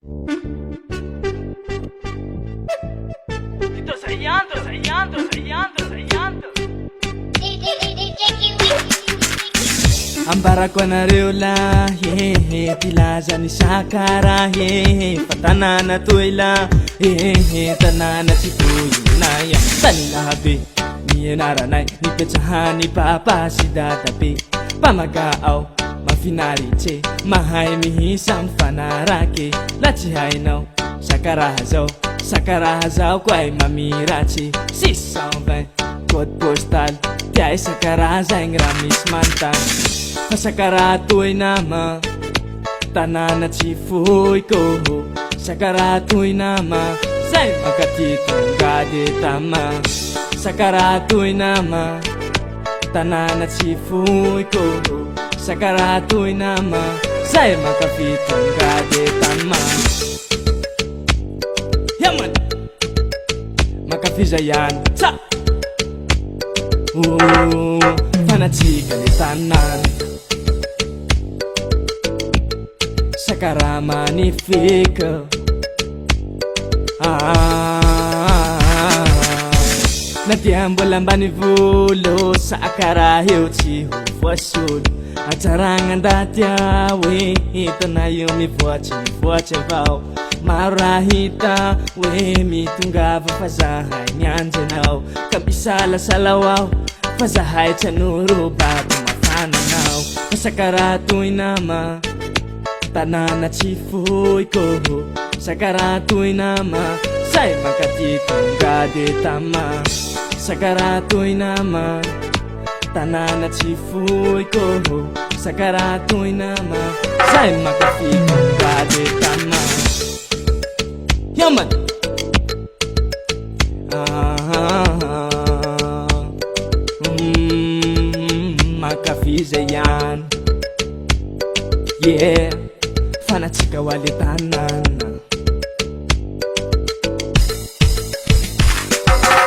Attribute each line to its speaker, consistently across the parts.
Speaker 1: Tô ensaiando, ensaiando, ensaiando, ensaiando. Ambarako anareo lahy tilaza ny sakara fa tanàna toy lahy tanàna tsy tohinay taninaha be ny anaranay nipetrahany papa sy dadabe mpamaga ao mafinaritsy mahay mihisa mifanaraky la tsy hainao sakaraha zao koa ay mamiratsy 620 code postal tiay sakaraha igny raha misy manontany fa sakaraha toy nama tanàna tsy fohiko sakaraha toy nama zay mankaty tongady tama sakaraha toy nama tanàna tsy fohiko sakaraha toy nama zay mankaty tongady tama yaman makafiza ihany sa fanatsika le tanàna sakaraha magnifique na dia mbola ambany volo sakaraha eo tsy ho voasolo atsaragna ndaty hoe hitanay eo mivoatsy avao maro raha hita hoe mitongava fa zahay nianjanao ka misalasalao aho fa zahay tsanoro babo mafananao fa sakaraha toy nama tanàna tsy fohiko sakaraha toy nama zay mankaty tongady tama sakaraha toy nama tanàna tsy fohiko sakaraha toy nama zay mankaty tongady tama yaman makafiza ihany yeah fanatsika ho ale tanàna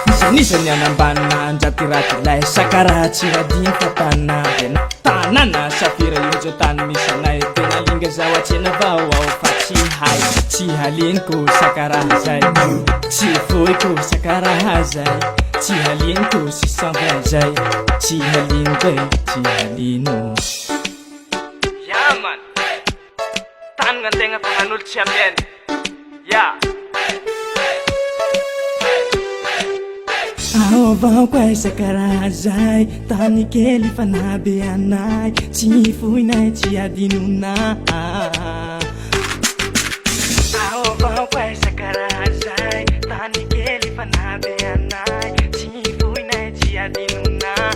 Speaker 1: isanisany anambananjaty ratilay sakaraha tsy radiny fa tanàna safira io zao tany misy anay tena linga zao atsena avao ao fa tsy hay tsy haliniko sakaraha zay tsy fohiko sakaraha zay tsy haliniko 620 zay tsy haliniko tsy halino yaman tanagna antegna fa manolo tsy amiany ya aovao koa sakaraha zay tany kely fa nabe anay tsy fohinay tsy adinonay aovao koa sakaraha zay tany kely fa nabe anay tsy fohinay tsy adinonay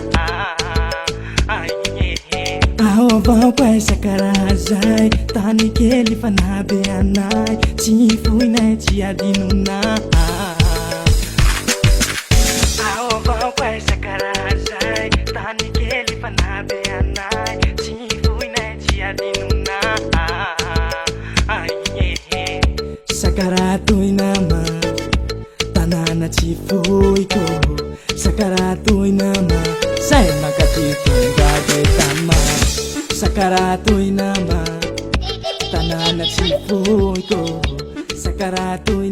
Speaker 1: aovao koa sakaraha zay tany kely fa nabe anay tsy fohinay tsy adinonay aovao koa sakaraha zay tany kely fa nabe anay tsy fohinay tsy adinonay sakaraha toy nama tanàna tsy fohiko sakaraha toy nama zay mankaty tongady tama sakaraha toy nama tanàna tsy fohiko sakaraha toy